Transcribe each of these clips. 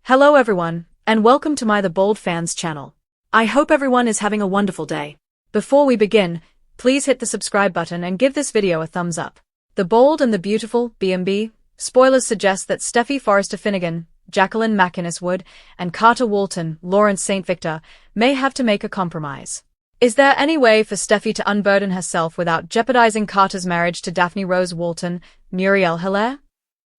Hello everyone, and welcome to my The Bold Fans channel. I hope everyone is having a wonderful day. Before we begin, please hit the subscribe button and give this video a thumbs up. The Bold and the Beautiful, B&B, spoilers suggest that Steffy Forrester Finnegan, Jacqueline MacInnes Wood, and Carter Walton, Lawrence St. Victor, may have to make a compromise. Is there any way for Steffy to unburden herself without jeopardizing Carter's marriage to Daphne Rose Walton, Muriel Hilaire?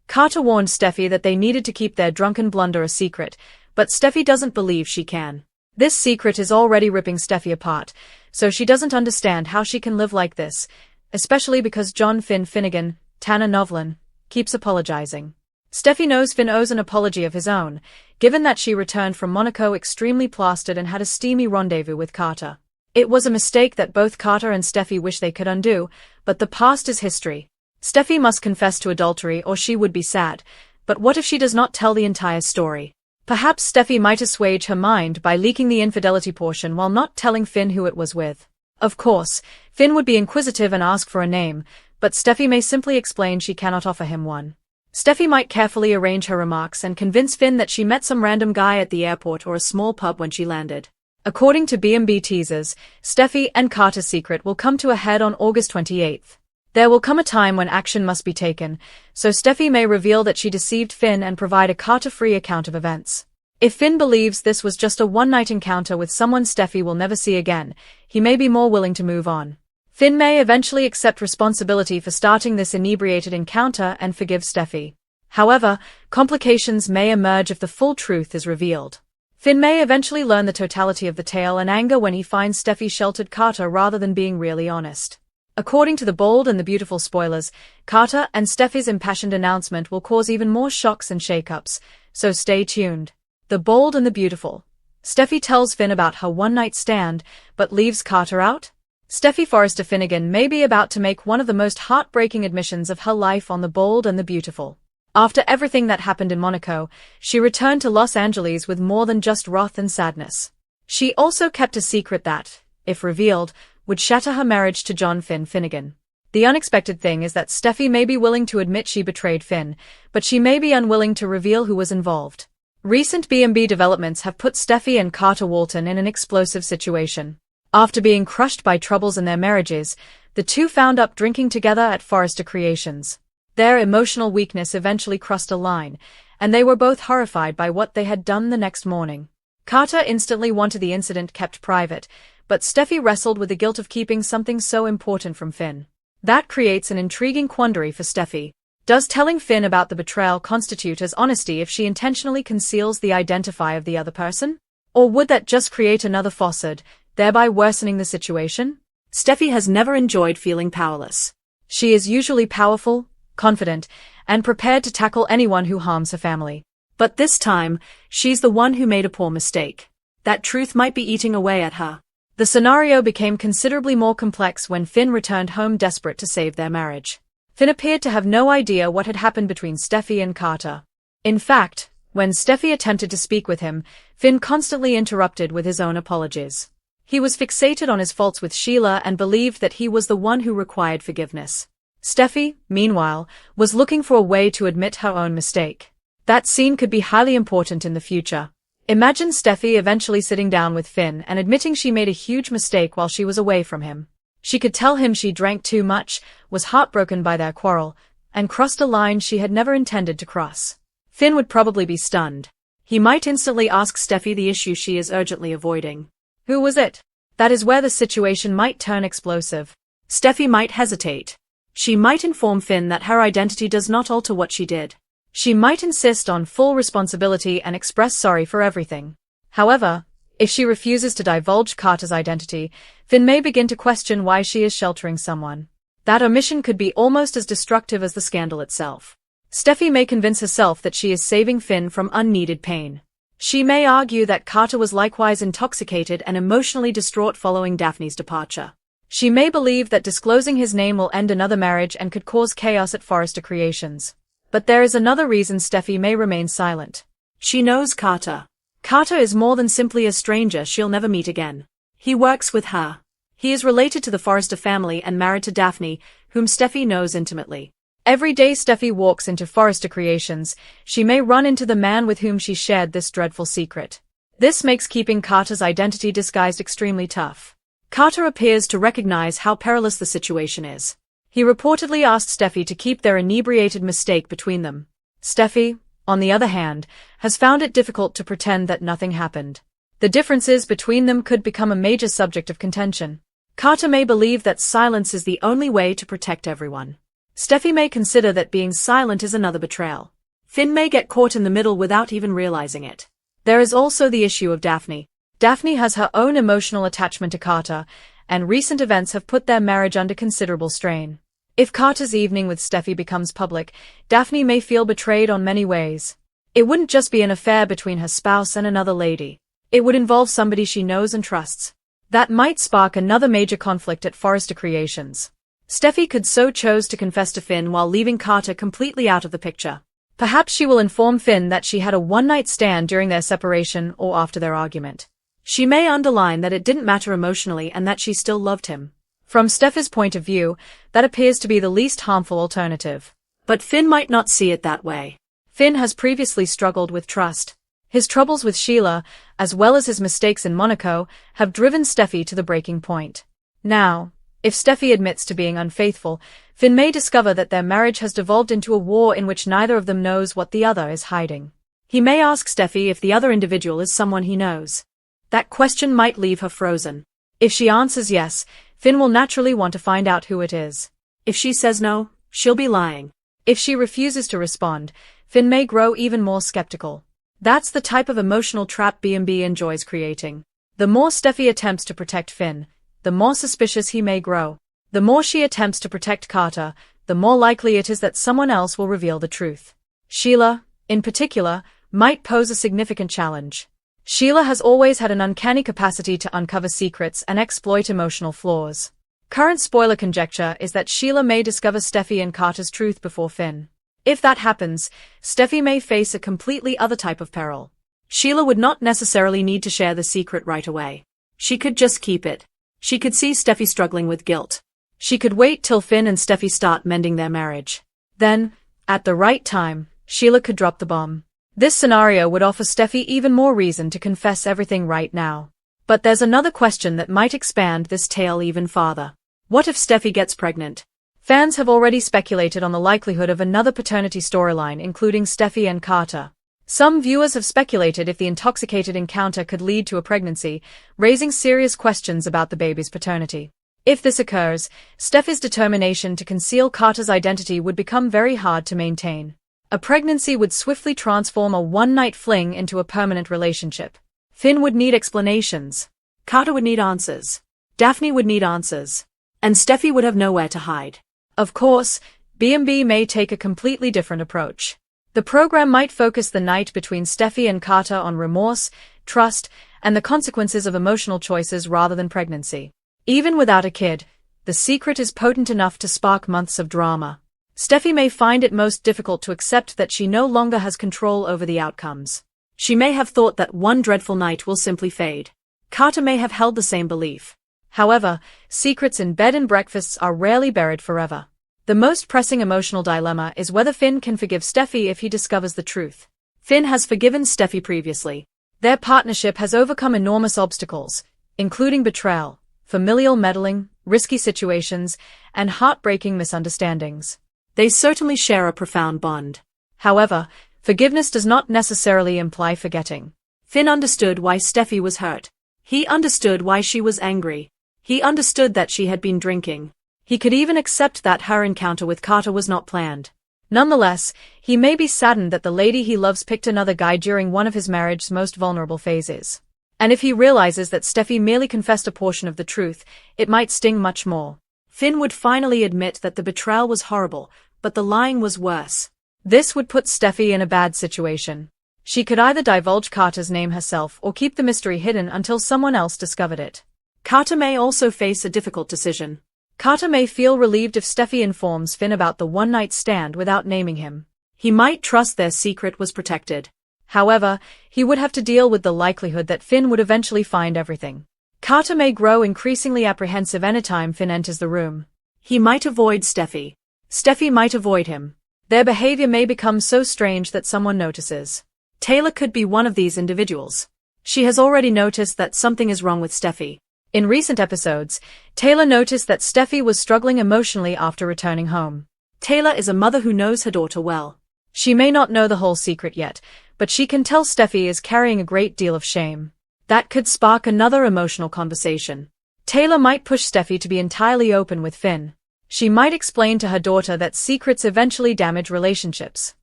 Carter warned Steffy that they needed to keep their drunken blunder a secret, but Steffy doesn't believe she can. This secret is already ripping Steffy apart, so she doesn't understand how she can live like this, especially because John Finn Finnegan, Tanner Novlin, keeps apologizing. Steffy knows Finn owes an apology of his own, given that she returned from Monaco extremely plastered and had a steamy rendezvous with Carter. It was a mistake that both Carter and Steffy wish they could undo, but the past is history. Steffy must confess to adultery or she would be sad, but what if she does not tell the entire story? Perhaps Steffy might assuage her mind by leaking the infidelity portion while not telling Finn who it was with. Of course, Finn would be inquisitive and ask for a name, but Steffy may simply explain she cannot offer him one. Steffy might carefully arrange her remarks and convince Finn that she met some random guy at the airport or a small pub when she landed. According to B&B teasers, Steffy and Carter's secret will come to a head on August 28th. There will come a time when action must be taken, so Steffy may reveal that she deceived Finn and provide a Carter-free account of events. If Finn believes this was just a one-night encounter with someone Steffy will never see again, he may be more willing to move on. Finn may eventually accept responsibility for starting this inebriated encounter and forgive Steffy. However, complications may emerge if the full truth is revealed. Finn may eventually learn the totality of the tale and anger when he finds Steffy sheltered Carter rather than being really honest. According to the Bold and the Beautiful spoilers, Carter and Steffy's impassioned announcement will cause even more shocks and shakeups, so stay tuned. The Bold and the Beautiful. Steffy tells Finn about her one-night stand, but leaves Carter out? Steffy Forrester Finnegan may be about to make one of the most heartbreaking admissions of her life on The Bold and the Beautiful. After everything that happened in Monaco, she returned to Los Angeles with more than just wrath and sadness. She also kept a secret that, if revealed, would shatter her marriage to John Finn Finnegan. The unexpected thing is that Steffy may be willing to admit she betrayed Finn, but she may be unwilling to reveal who was involved. Recent B&B developments have put Steffy and Carter Walton in an explosive situation. After being crushed by troubles in their marriages, the two found up drinking together at Forrester Creations. Their emotional weakness eventually crossed a line, and they were both horrified by what they had done the next morning. Carter instantly wanted the incident kept private, but Steffy wrestled with the guilt of keeping something so important from Finn. That creates an intriguing quandary for Steffy. Does telling Finn about the betrayal constitute as honesty if she intentionally conceals the identity of the other person? Or would that just create another falsehood, thereby worsening the situation? Steffy has never enjoyed feeling powerless. She is usually powerful, confident, and prepared to tackle anyone who harms her family. But this time, she's the one who made a poor mistake. That truth might be eating away at her. The scenario became considerably more complex when Finn returned home desperate to save their marriage. Finn appeared to have no idea what had happened between Steffy and Carter. In fact, when Steffy attempted to speak with him, Finn constantly interrupted with his own apologies. He was fixated on his faults with Sheila and believed that he was the one who required forgiveness. Steffy, meanwhile, was looking for a way to admit her own mistake. That scene could be highly important in the future. Imagine Steffy eventually sitting down with Finn and admitting she made a huge mistake while she was away from him. She could tell him she drank too much, was heartbroken by their quarrel, and crossed a line she had never intended to cross. Finn would probably be stunned. He might instantly ask Steffy the issue she is urgently avoiding. Who was it? That is where the situation might turn explosive. Steffy might hesitate. She might inform Finn that her identity does not alter what she did. She might insist on full responsibility and express sorry for everything. However, if she refuses to divulge Carter's identity, Finn may begin to question why she is sheltering someone. That omission could be almost as destructive as the scandal itself. Steffy may convince herself that she is saving Finn from unneeded pain. She may argue that Carter was likewise intoxicated and emotionally distraught following Daphne's departure. She may believe that disclosing his name will end another marriage and could cause chaos at Forrester Creations. But there is another reason Steffy may remain silent. She knows Carter. Carter is more than simply a stranger she'll never meet again. He works with her. He is related to the Forrester family and married to Daphne, whom Steffy knows intimately. Every day Steffy walks into Forrester Creations, she may run into the man with whom she shared this dreadful secret. This makes keeping Carter's identity disguised extremely tough. Carter appears to recognize how perilous the situation is. He reportedly asked Steffy to keep their inebriated mistake between them. Steffy, on the other hand, has found it difficult to pretend that nothing happened. The differences between them could become a major subject of contention. Carter may believe that silence is the only way to protect everyone. Steffy may consider that being silent is another betrayal. Finn may get caught in the middle without even realizing it. There is also the issue of Daphne. Daphne has her own emotional attachment to Carter, and recent events have put their marriage under considerable strain. If Carter's evening with Steffy becomes public, Daphne may feel betrayed on many ways. It wouldn't just be an affair between her spouse and another lady. It would involve somebody she knows and trusts. That might spark another major conflict at Forrester Creations. Steffy could so choose to confess to Finn while leaving Carter completely out of the picture. Perhaps she will inform Finn that she had a one-night stand during their separation or after their argument. She may underline that it didn't matter emotionally and that she still loved him. From Steffy's point of view, that appears to be the least harmful alternative. But Finn might not see it that way. Finn has previously struggled with trust. His troubles with Sheila, as well as his mistakes in Monaco, have driven Steffy to the breaking point. Now, if Steffy admits to being unfaithful, Finn may discover that their marriage has devolved into a war in which neither of them knows what the other is hiding. He may ask Steffy if the other individual is someone he knows. That question might leave her frozen. If she answers yes, Finn will naturally want to find out who it is. If she says no, she'll be lying. If she refuses to respond, Finn may grow even more skeptical. That's the type of emotional trap B&B enjoys creating. The more Steffy attempts to protect Finn, the more suspicious he may grow. The more she attempts to protect Carter, the more likely it is that someone else will reveal the truth. Sheila, in particular, might pose a significant challenge. Sheila has always had an uncanny capacity to uncover secrets and exploit emotional flaws. Current spoiler conjecture is that Sheila may discover Steffy and Carter's truth before Finn. If that happens, Steffy may face a completely other type of peril. Sheila would not necessarily need to share the secret right away. She could just keep it. She could see Steffy struggling with guilt. She could wait till Finn and Steffy start mending their marriage. Then, at the right time, Sheila could drop the bomb. This scenario would offer Steffy even more reason to confess everything right now. But there's another question that might expand this tale even farther. What if Steffy gets pregnant? Fans have already speculated on the likelihood of another paternity storyline including Steffy and Carter. Some viewers have speculated if the intoxicated encounter could lead to a pregnancy, raising serious questions about the baby's paternity. If this occurs, Steffy's determination to conceal Carter's identity would become very hard to maintain. A pregnancy would swiftly transform a one-night fling into a permanent relationship. Finn would need explanations. Carter would need answers. Daphne would need answers. And Steffy would have nowhere to hide. Of course, B&B may take a completely different approach. The program might focus the night between Steffy and Carter on remorse, trust, and the consequences of emotional choices rather than pregnancy. Even without a kid, the secret is potent enough to spark months of drama. Steffy may find it most difficult to accept that she no longer has control over the outcomes. She may have thought that one dreadful night will simply fade. Carter may have held the same belief. However, secrets in bed and breakfasts are rarely buried forever. The most pressing emotional dilemma is whether Finn can forgive Steffy if he discovers the truth. Finn has forgiven Steffy previously. Their partnership has overcome enormous obstacles, including betrayal, familial meddling, risky situations, and heartbreaking misunderstandings. They certainly share a profound bond. However, forgiveness does not necessarily imply forgetting. Finn understood why Steffy was hurt. He understood why she was angry. He understood that she had been drinking. He could even accept that her encounter with Carter was not planned. Nonetheless, he may be saddened that the lady he loves picked another guy during one of his marriage's most vulnerable phases. And if he realizes that Steffy merely confessed a portion of the truth, it might sting much more. Finn would finally admit that the betrayal was horrible, but the lying was worse. This would put Steffy in a bad situation. She could either divulge Carter's name herself or keep the mystery hidden until someone else discovered it. Carter may also face a difficult decision. Carter may feel relieved if Steffy informs Finn about the one-night stand without naming him. He might trust their secret was protected. However, he would have to deal with the likelihood that Finn would eventually find everything. Carter may grow increasingly apprehensive anytime Finn enters the room. He might avoid Steffy. Steffy might avoid him. Their behavior may become so strange that someone notices. Taylor could be one of these individuals. She has already noticed that something is wrong with Steffy. In recent episodes, Taylor noticed that Steffy was struggling emotionally after returning home. Taylor is a mother who knows her daughter well. She may not know the whole secret yet, but she can tell Steffy is carrying a great deal of shame. That could spark another emotional conversation. Taylor might push Steffy to be entirely open with Finn. She might explain to her daughter that secrets eventually damage relationships.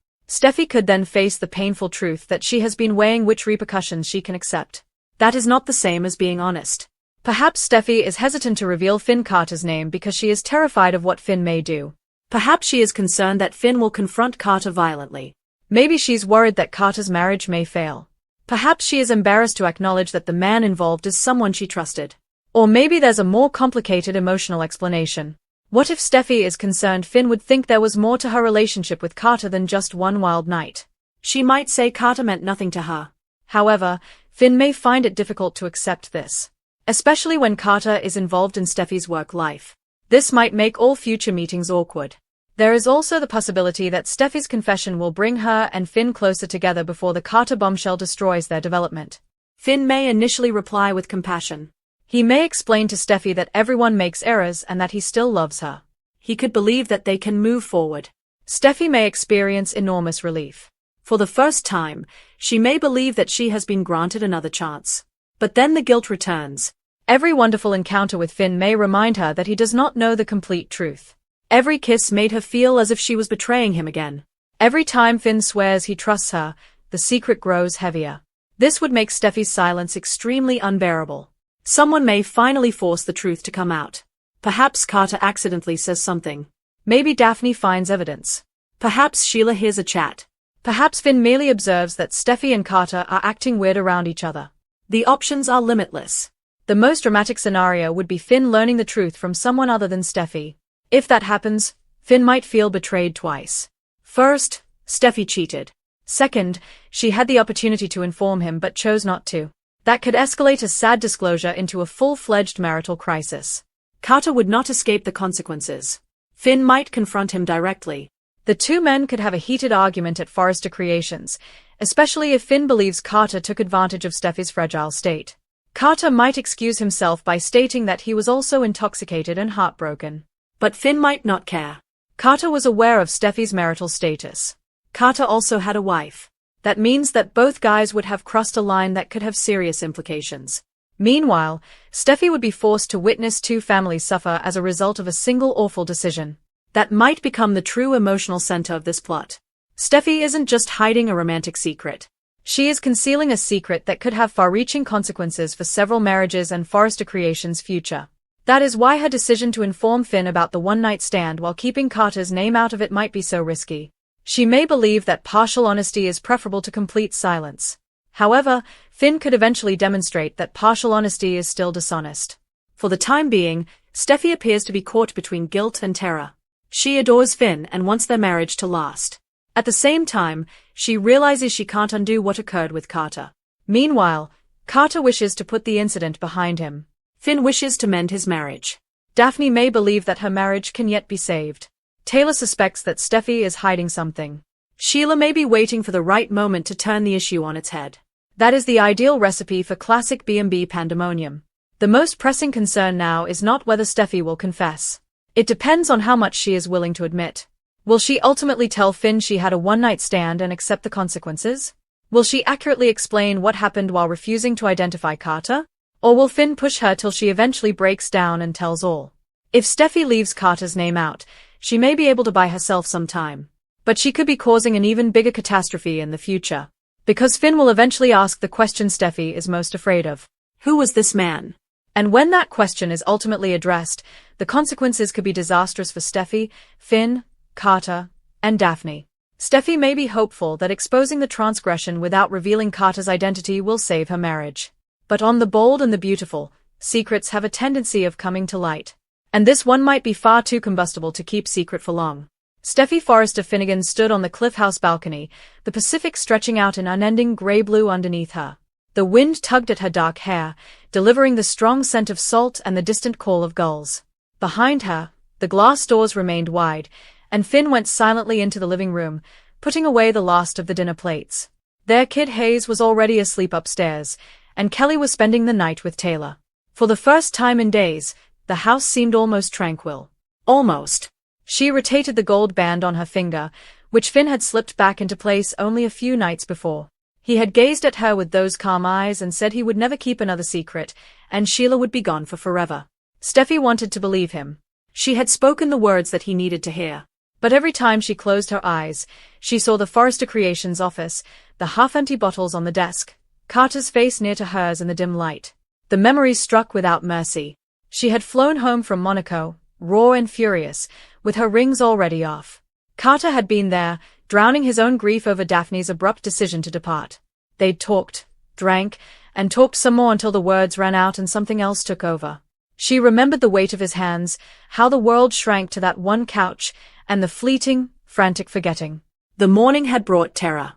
Steffy could then face the painful truth that she has been weighing which repercussions she can accept. That is not the same as being honest. Perhaps Steffy is hesitant to reveal Finn Carter's name because she is terrified of what Finn may do. Perhaps she is concerned that Finn will confront Carter violently. Maybe she's worried that Carter's marriage may fail. Perhaps she is embarrassed to acknowledge that the man involved is someone she trusted. Or maybe there's a more complicated emotional explanation. What if Steffy is concerned Finn would think there was more to her relationship with Carter than just one wild night? She might say Carter meant nothing to her. However, Finn may find it difficult to accept this. Especially when Carter is involved in Steffy's work life. This might make all future meetings awkward. There is also the possibility that Steffy's confession will bring her and Finn closer together before the Carter bombshell destroys their development. Finn may initially reply with compassion. He may explain to Steffy that everyone makes errors and that he still loves her. He could believe that they can move forward. Steffy may experience enormous relief. For the first time, she may believe that she has been granted another chance. But then the guilt returns. Every wonderful encounter with Finn may remind her that he does not know the complete truth. Every kiss made her feel as if she was betraying him again. Every time Finn swears he trusts her, the secret grows heavier. This would make Steffy's silence extremely unbearable. Someone may finally force the truth to come out. Perhaps Carter accidentally says something. Maybe Daphne finds evidence. Perhaps Sheila hears a chat. Perhaps Finn merely observes that Steffy and Carter are acting weird around each other. The options are limitless. The most dramatic scenario would be Finn learning the truth from someone other than Steffy. If that happens, Finn might feel betrayed twice. First, Steffy cheated. Second, she had the opportunity to inform him but chose not to. That could escalate a sad disclosure into a full-fledged marital crisis. Carter would not escape the consequences. Finn might confront him directly. The two men could have a heated argument at Forrester Creations, especially if Finn believes Carter took advantage of Steffy's fragile state. Carter might excuse himself by stating that he was also intoxicated and heartbroken. But Finn might not care. Carter was aware of Steffy's marital status. Carter also had a wife. That means that both guys would have crossed a line that could have serious implications. Meanwhile, Steffy would be forced to witness two families suffer as a result of a single awful decision. That might become the true emotional center of this plot. Steffy isn't just hiding a romantic secret. She is concealing a secret that could have far-reaching consequences for several marriages and Forrester Creations' future. That is why her decision to inform Finn about the one-night stand while keeping Carter's name out of it might be so risky. She may believe that partial honesty is preferable to complete silence. However, Finn could eventually demonstrate that partial honesty is still dishonest. For the time being, Steffy appears to be caught between guilt and terror. She adores Finn and wants their marriage to last. At the same time, she realizes she can't undo what occurred with Carter. Meanwhile, Carter wishes to put the incident behind him. Finn wishes to mend his marriage. Daphne may believe that her marriage can yet be saved. Taylor suspects that Steffy is hiding something. Sheila may be waiting for the right moment to turn the issue on its head. That is the ideal recipe for classic B&B pandemonium. The most pressing concern now is not whether Steffy will confess. It depends on how much she is willing to admit. Will she ultimately tell Finn she had a one-night stand and accept the consequences? Will she accurately explain what happened while refusing to identify Carter? Or will Finn push her till she eventually breaks down and tells all? If Steffy leaves Carter's name out, she may be able to buy herself some time. But she could be causing an even bigger catastrophe in the future. Because Finn will eventually ask the question Steffy is most afraid of. Who was this man? And when that question is ultimately addressed, the consequences could be disastrous for Steffy, Finn, Carter, and Daphne. Steffy may be hopeful that exposing the transgression without revealing Carter's identity will save her marriage. But on The Bold and the Beautiful, secrets have a tendency of coming to light. And this one might be far too combustible to keep secret for long. Steffy Forrester Finnegan stood on the Cliff House balcony, the Pacific stretching out in unending grey-blue underneath her. The wind tugged at her dark hair, delivering the strong scent of salt and the distant call of gulls. Behind her, the glass doors remained wide, and Finn went silently into the living room, putting away the last of the dinner plates. Their kid Hayes was already asleep upstairs, and Kelly was spending the night with Taylor. For the first time in days, the house seemed almost tranquil. Almost. She rotated the gold band on her finger, which Finn had slipped back into place only a few nights before. He had gazed at her with those calm eyes and said he would never keep another secret, and Sheila would be gone for forever. Steffy wanted to believe him. She had spoken the words that he needed to hear. But every time she closed her eyes, she saw the Forrester Creations office, the half-empty bottles on the desk, Carter's face near to hers in the dim light. The memories struck without mercy. She had flown home from Monaco, raw and furious, with her rings already off. Carter had been there, drowning his own grief over Daphne's abrupt decision to depart. They'd talked, drank, and talked some more until the words ran out and something else took over. She remembered the weight of his hands, how the world shrank to that one couch, and the fleeting, frantic forgetting. The morning had brought terror.